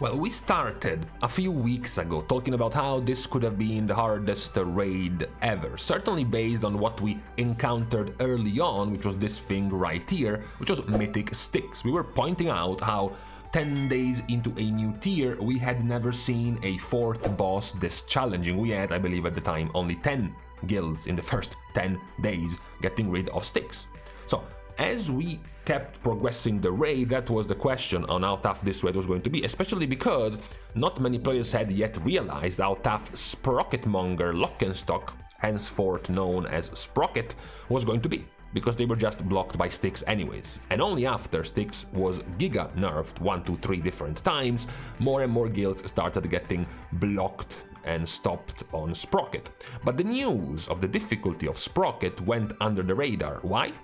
Well, we started a few weeks ago talking about how this could have been the hardest raid ever, certainly based on what we encountered early on, which was this thing right here, which was Mythic Sticks. We were pointing out how 10 days into a new tier, we had never seen a fourth boss this challenging. We had, I believe at the time, only 10 guilds in the first 10 days getting rid of sticks. So, as we kept progressing the raid, that was the question on how tough this raid was going to be, especially because not many players had yet realized how tough Sprocketmonger Lockenstock, henceforth known as Sprocket, was going to be, because they were just blocked by sticks anyways. And only after sticks was giga nerfed 1, 2, 3 different times, more and more guilds started getting blocked and stopped on Sprocket. But the news of the difficulty of Sprocket went under the radar. Why?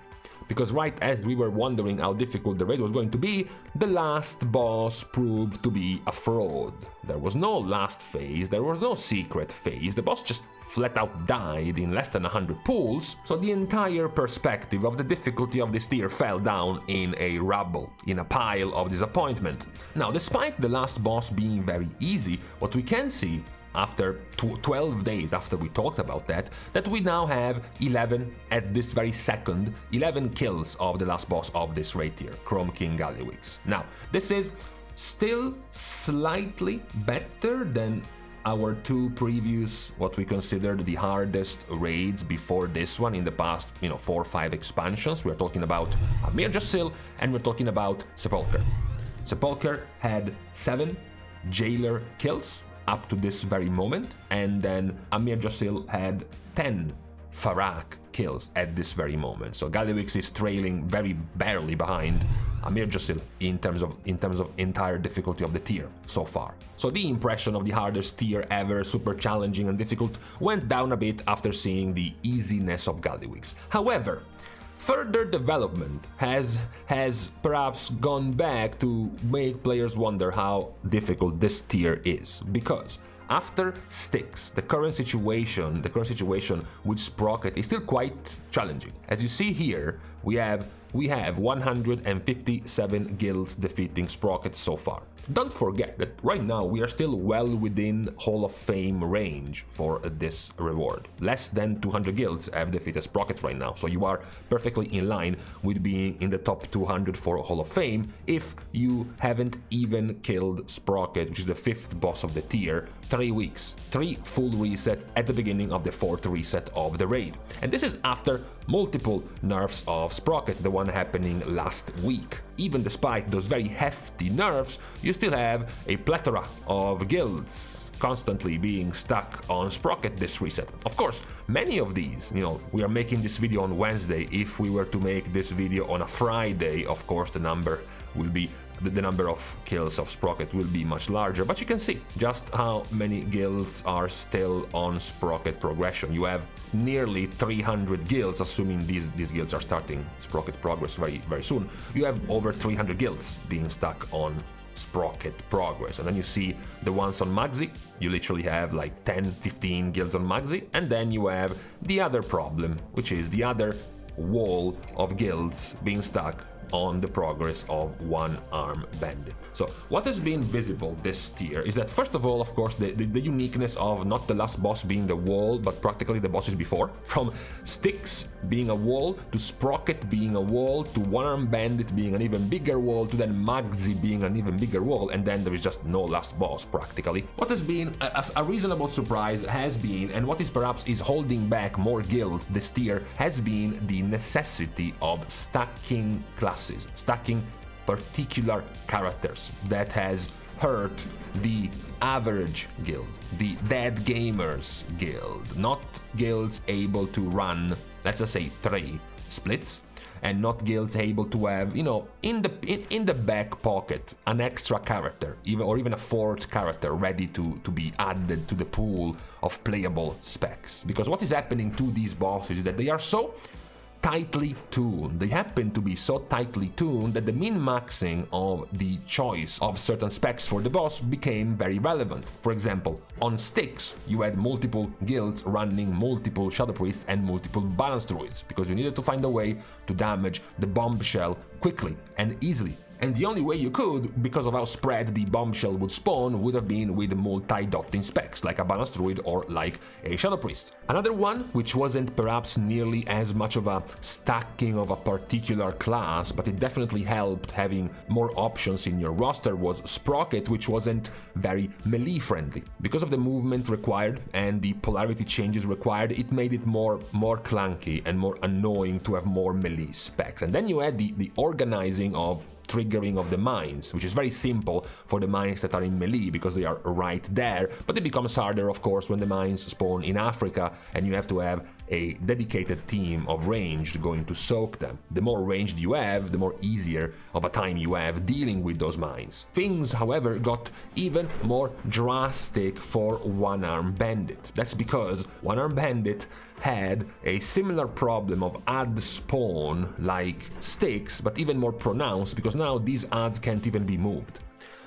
Because right as we were wondering how difficult the raid was going to be, the last boss proved to be a fraud. There was no last phase, there was no secret phase, the boss just flat out died in less than 100 pulls, so the entire perspective of the difficulty of this tier fell down in a rubble, in a pile of disappointment. Now, despite the last boss being very easy, what we can see after 12 days after we talked about that we now have 11 at this very second, 11 kills of the last boss of this raid tier, Chrome King Gallywix. Now, this is still slightly better than our two previous, what we considered the hardest raids before this one in the past, 4 or 5 expansions. We're talking about Amir Jasil and we're talking about Sepulcher. Sepulcher had 7 jailer kills up to this very moment, and then Amir Jasil had 10 Farak kills at this very moment. So Gallywix is trailing very barely behind Amir Jasil in terms of entire difficulty of the tier so far. So the impression of the hardest tier ever, super challenging and difficult, went down a bit after seeing the easiness of Gallywix. However, further development has perhaps gone back to make players wonder how difficult this tier is, because after sticks, the current situation with Sprocket is still quite challenging. As you see here, we have 157 guilds defeating Sprocket so far. Don't forget that right now we are still well within Hall of Fame range for this reward. Less than 200 guilds have defeated Sprocket right now, so you are perfectly in line with being in the top 200 for Hall of Fame if you haven't even killed Sprocket, which is the 5th boss of the tier, 3 weeks, 3 full resets at the beginning of the 4th reset of the raid. And this is after multiple nerfs of Sprocket, the one happening last week. Even despite those very hefty nerfs, you still have a plethora of guilds constantly being stuck on Sprocket this reset. Of course, many of these, we are making this video on Wednesday. If we were to make this video on a Friday, of course the number of kills of Sprocket will be much larger, but you can see just how many guilds are still on Sprocket progression. You have nearly 300 guilds, assuming these guilds are starting Sprocket progress very, very soon. You have over 300 guilds being stuck on Sprocket progress, and then you see the ones on Maxi, you literally have like 10-15 guilds on Maxi, and then you have the other problem, which is the other wall of guilds being stuck on the progress of One Arm Bandit. So what has been visible this tier is that, first of all, of course, the uniqueness of not the last boss being the wall, but practically the bosses before. From Sticks being a wall, to Sprocket being a wall, to One Arm Bandit being an even bigger wall, to then Maxi being an even bigger wall, and then there is just no last boss practically. What has been a reasonable surprise has been, and what is perhaps is holding back more guilds this tier, has been the necessity of stacking classes, stacking particular characters that has hurt the average guild, the dead gamers guild, not guilds able to run, let's just say 3 splits, and not guilds able to have, in the back pocket, an extra character, even a 4th character ready to be added to the pool of playable specs. Because what is happening to these bosses is that they are so tightly tuned. They happen to be so tightly tuned that the min-maxing of the choice of certain specs for the boss became very relevant. For example, on Sticks, you had multiple guilds running multiple Shadow Priests and multiple Balance Druids, because you needed to find a way to damage the bombshell quickly and easily. And the only way you could, because of how spread the bombshell would spawn, would have been with multi-dotting specs, like a Balanced Druid or like a Shadow Priest. Another one, which wasn't perhaps nearly as much of a stacking of a particular class, but it definitely helped having more options in your roster, was Sprocket, which wasn't very melee friendly. Because of the movement required and the polarity changes required, it made it more clunky and more annoying to have more melee specs. And then you had the organizing of triggering of the mines, which is very simple for the mines that are in melee because they are right there, but it becomes harder, of course, when the mines spawn in Africa and you have to have a dedicated team of ranged going to soak them. The more ranged you have, the more easier of a time you have dealing with those mines. Things, however, got even more drastic for One-Arm Bandit. That's because One-Arm Bandit had a similar problem of ad spawn like sticks, but even more pronounced because now these ads can't even be moved.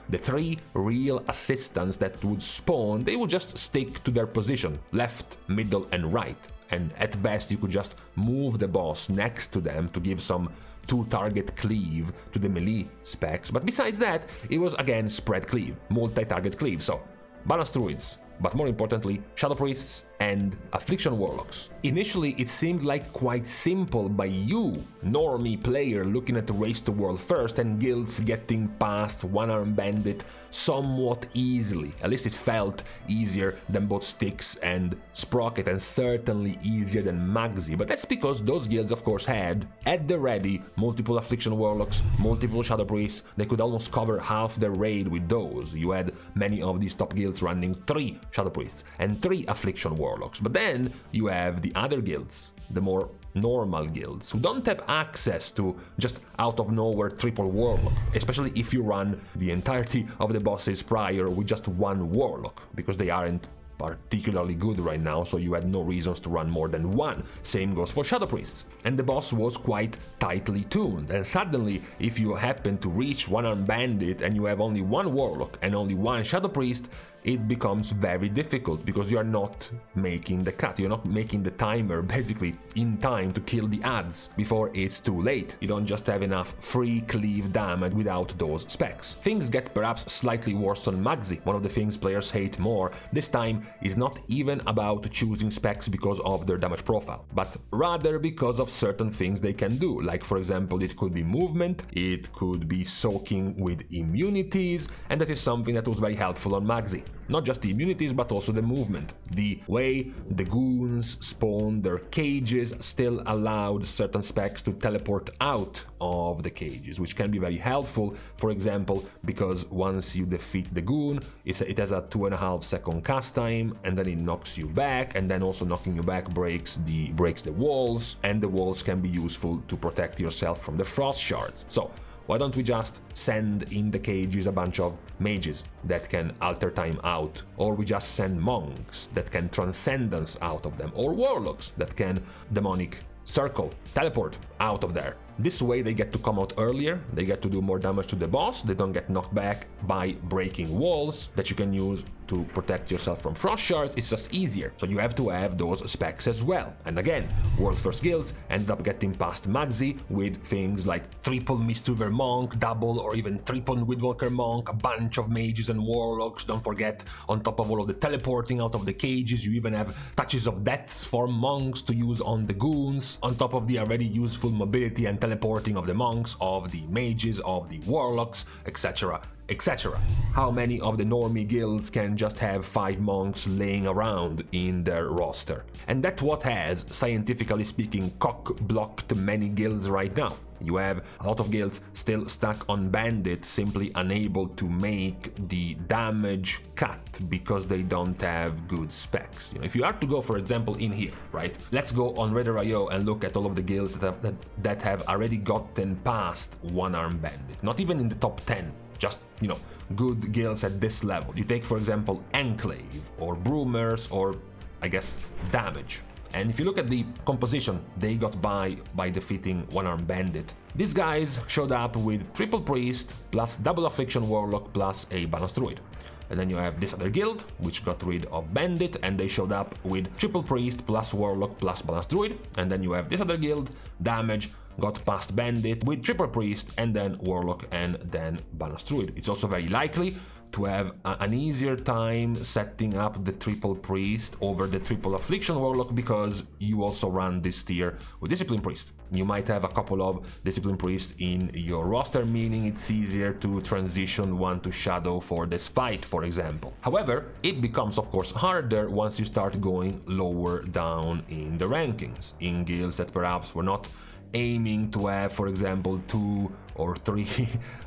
The 3 real assistants that would spawn, they would just stick to their position, left, middle and right. And at best you could just move the boss next to them to give some 2-target cleave to the melee specs, but besides that, it was again spread cleave, multi-target cleave, so Balanced Druids, but more importantly, Shadow Priests and Affliction Warlocks. Initially, it seemed like quite simple by you, normie player, looking at the race to world first and guilds getting past One-Arm Bandit somewhat easily. At least it felt easier than both Styx and Sprocket, and certainly easier than Magzi. But that's because those guilds, of course, had at the ready multiple Affliction Warlocks, multiple Shadow Priests. They could almost cover half their raid with those. You had many of these top guilds running 3 Shadow Priests and 3 Affliction Warlocks. But then you have the other guilds, the more normal guilds, who don't have access to just out of nowhere triple Warlock, especially if you run the entirety of the bosses prior with just 1 Warlock, because they aren't particularly good right now, so you had no reasons to run more than 1. Same goes for Shadow Priests. And the boss was quite tightly tuned, and suddenly, if you happen to reach One-Arm Bandit and you have only 1 Warlock and only 1 Shadow Priest, it becomes very difficult because you are not making the cut, you're not making the timer basically in time to kill the ads before it's too late. You don't just have enough free cleave damage without those specs. Things get perhaps slightly worse on Magzi. One of the things players hate more this time is not even about choosing specs because of their damage profile, but rather because of certain things they can do, like for example it could be movement, it could be soaking with immunities, and that is something that was very helpful on Magzi. Not just the immunities, but also the movement. The way the goons spawned their cages still allowed certain specs to teleport out of the cages, which can be very helpful, for example, because once you defeat the goon, it has a 2.5 second cast time, and then it knocks you back, and then also knocking you back breaks the walls, and the walls can be useful to protect yourself from the frost shards. So why don't we just send in the cages a bunch of mages that can alter time out, or we just send monks that can transcendence out of them, or warlocks that can demonic circle, teleport out of there. This way they get to come out earlier, they get to do more damage to the boss, they don't get knocked back by breaking walls that you can use to protect yourself from frost shards. It's just easier, so you have to have those specs as well. And again, world first guilds ended up getting past Magzi with things like triple Mistweaver Monk, double or even triple Windwalker Monk, a bunch of mages and warlocks, don't forget, on top of all of the teleporting out of the cages, you even have touches of deaths for monks to use on the goons, on top of the already useful mobility and teleporting of the monks, of the mages, of the warlocks, etc. etc. How many of the normie guilds can just have 5 monks laying around in their roster? And that's what has, scientifically speaking, cock-blocked many guilds right now. You have a lot of guilds still stuck on Bandit, simply unable to make the damage cut because they don't have good specs. If you are to go, for example, in here, right? Let's go on Raider.io and look at all of the guilds that have already gotten past One-Arm Bandit. Not even in the top 10. Just, good guilds at this level. You take, for example, Enclave, or Broomers, or, I guess, Damage. And if you look at the composition they got by defeating One-Arm Bandit, these guys showed up with Triple Priest, plus Double Affliction Warlock, plus a Balanced Druid. And then you have this other guild, which got rid of Bandit, and they showed up with Triple Priest, plus Warlock, plus Balanced Druid. And then you have this other guild, Damage, got past Bandit with Triple Priest and then Warlock and then Balanced Druid. It's also very likely to have an easier time setting up the Triple Priest over the Triple Affliction Warlock because you also run this tier with Discipline Priest. You might have a couple of Discipline Priests in your roster, meaning it's easier to transition one to Shadow for this fight, for example. However, it becomes of course harder once you start going lower down in the rankings, in guilds that perhaps were not aiming to have, for example, 2 or 3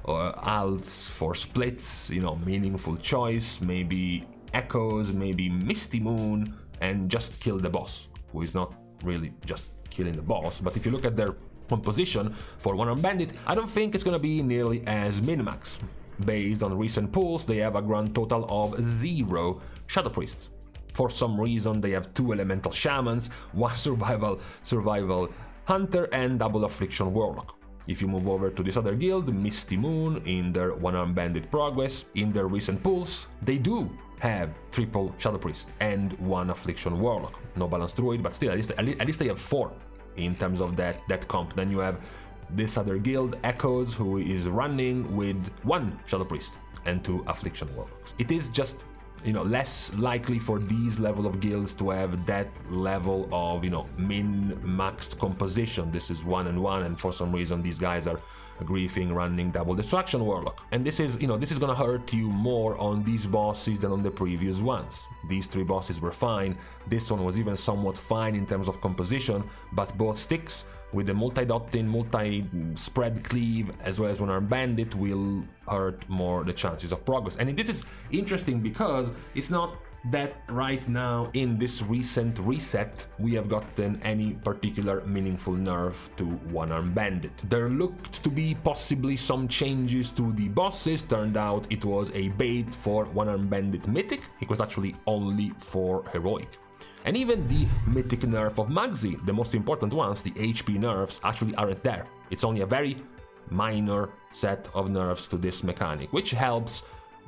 alts for splits, meaningful choice, maybe Echoes, maybe Misty Moon, and just kill the boss, who is not really just killing the boss. But if you look at their composition for One-Armed Bandit, I don't think it's gonna be nearly as min-max. Based on recent pulls, they have a grand total of 0 Shadow Priests. For some reason, they have 2 Elemental Shamans, 1 Survival Hunter and Double Affliction Warlock. If you move over to this other guild, Misty Moon, in their One-Armed Bandit Progress, in their recent pulls, they do have triple Shadow Priest and 1 Affliction Warlock. No Balanced Druid, but still, at least they have 4 in terms of that comp. Then you have this other guild, Echoes, who is running with 1 Shadow Priest and 2 Affliction Warlocks. It is just less likely for these level of guilds to have that level of, min-maxed composition. This is 1 and 1, and for some reason these guys are griefing running Double Destruction Warlock. And this is gonna hurt you more on these bosses than on the previous ones. These 3 bosses were fine. This one was even somewhat fine in terms of composition, but both sticks with the multi-dotting, multi-spread cleave, as well as One-Armed Bandit, will hurt more the chances of progress. And this is interesting because it's not that right now in this recent reset we have gotten any particular meaningful nerf to One-Armed Bandit. There looked to be possibly some changes to the bosses. Turned out it was a bait for One-Armed Bandit Mythic. It was actually only for Heroic. And even the Mythic nerf of Magzi, the most important ones, the HP nerfs, actually aren't there. It's only a very minor set of nerfs to this mechanic, which helps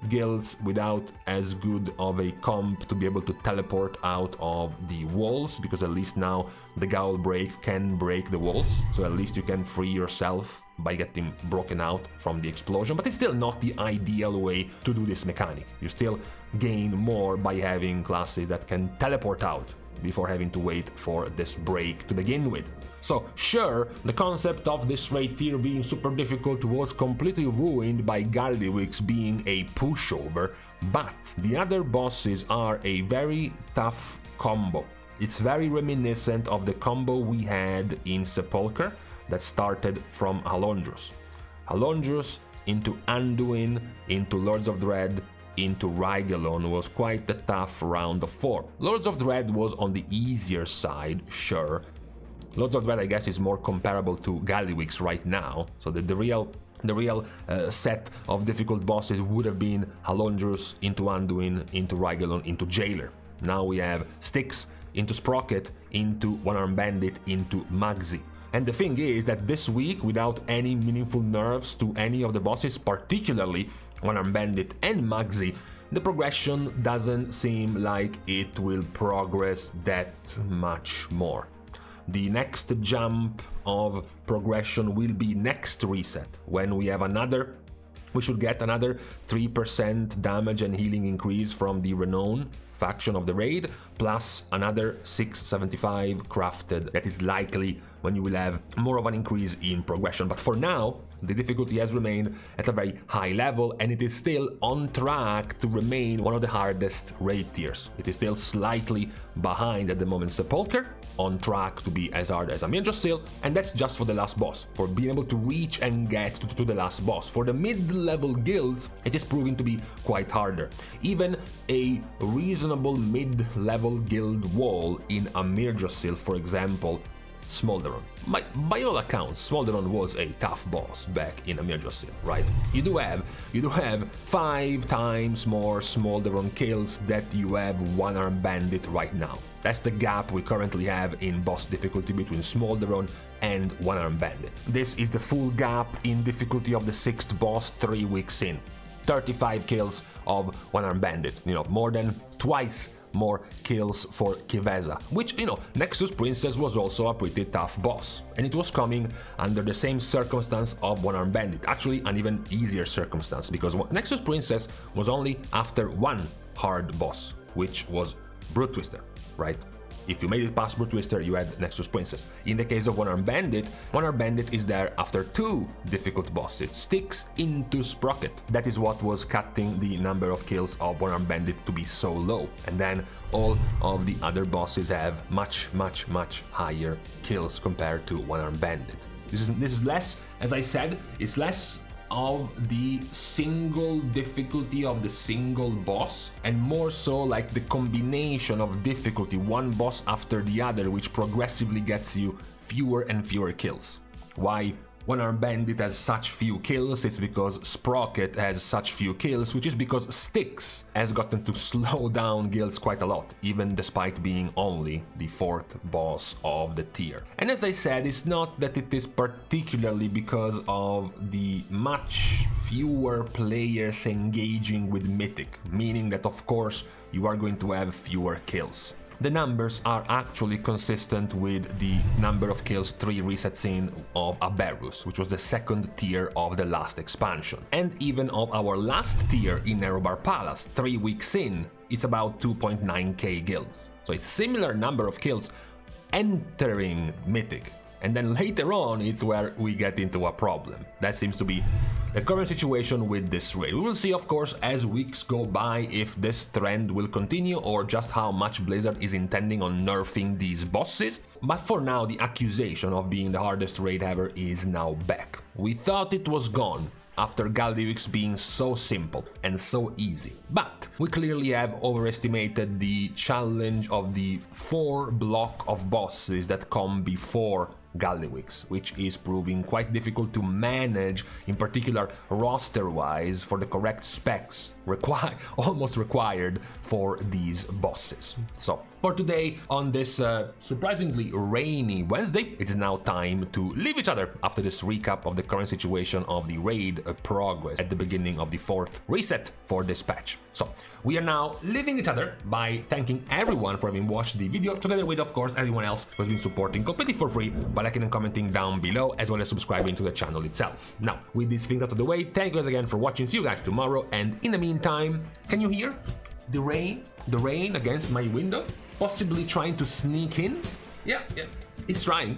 guilds without as good of a comp to be able to teleport out of the walls, because at least now the Gowl Break can break the walls, so at least you can free yourself by getting broken out from the explosion. But it's still not the ideal way to do this mechanic. You still gain more by having classes that can teleport out before having to wait for this break to begin with. So sure, the concept of this raid tier being super difficult was completely ruined by Galdiwix being a pushover, but the other bosses are a very tough combo. It's very reminiscent of the combo we had in Sepulchre that started from Halondrus. Halondrus into Anduin, into Lords of Dread, into Rygelon was quite a tough round of 4. Lords of Dread was on the easier side, sure. Lords of Dread, I guess, is more comparable to Galliwix right now, so the real set of difficult bosses would have been Halondrus into Anduin, into Rygelon, into Jailer. Now we have Styx into Sprocket, into One-Armed Bandit, into Magzi. And the thing is that this week, without any meaningful nerfs to any of the bosses, particularly One-Armed Bandit and Magzi, the progression doesn't seem like it will progress that much more. The next jump of progression will be next reset, when we should get another 3% damage and healing increase from the Renown faction of the raid, plus another 675 crafted. That is likely when you will have more of an increase in progression. But for now, the difficulty has remained at a very high level, and it is still on track to remain one of the hardest raid tiers. It is still slightly behind at the moment Sepulchre, on track to be as hard as Yggdrasil, and that's just for the last boss, for being able to reach and get to the last boss. For the mid-level guilds, it is proving to be quite harder. Even a reasonable mid-level guild wall in Yggdrasil, for example, Smolderon. By all accounts, Smolderon was a tough boss back in Yggdrasil, right? You do have 5 times more Smolderon kills that you have One-Armed Bandit right now. That's the gap we currently have in boss difficulty between Smolderon and One-Armed Bandit. This is the full gap in difficulty of the 6th boss 3 weeks in. 35 kills of One-Armed Bandit, more than twice more kills for Kiveza, which, you know, Nexus Princess was also a pretty tough boss, and it was coming under the same circumstance of One Arm Bandit, actually an even easier circumstance, because Nexus Princess was only after one hard boss, which was Brute Twister, right? If you made it past Brute Twister, you had Nexus Princess. In the case of One Arm Bandit is there after two difficult bosses, Styx into Sprocket. That is what was cutting the number of kills of One Arm Bandit to be so low. And then all of the other bosses have much higher kills compared to One Arm Bandit. This is less, as I said, it's less of the single difficulty of the single boss, and more so like the combination of difficulty, one boss after the other, which progressively gets you fewer and fewer kills. Why One Arm Bandit has such few kills? It's because Sprocket has such few kills, which is because Styx has gotten to slow down guilds quite a lot, even despite being only the 4th boss of the tier. And as I said, it's not that it is particularly because of the much fewer players engaging with Mythic, meaning that of course you are going to have fewer kills. The numbers are actually consistent with the number of kills 3 resets in of Aberrus, which was the 2nd tier of the last expansion. And even of our last tier in Nerobar Palace, 3 weeks in, it's about 2.9k guilds. So it's similar number of kills entering Mythic. And then later on, it's where we get into a problem. That seems to be the current situation with this raid. We will see, of course, as weeks go by if this trend will continue or just how much Blizzard is intending on nerfing these bosses. But for now, the accusation of being the hardest raid ever is now back. We thought it was gone after Galdiwix being so simple and so easy. But we clearly have overestimated the challenge of the 4 block of bosses that come before Galdiwix, which is proving quite difficult to manage, in particular roster-wise, for the correct specs almost required for these bosses. So, for today, on this surprisingly rainy Wednesday, it is now time to leave each other after this recap of the current situation of the raid progress at the beginning of the 4th reset for this patch. So, we are now leaving each other by thanking everyone for having watched the video, together with, of course, everyone else who has been supporting completely for free by liking and commenting down below, as well as subscribing to the channel itself. Now, with these things out of the way, thank you guys again for watching, see you guys tomorrow, and in the meantime, can you hear the rain against my window? Possibly trying to sneak in? Yeah, it's trying.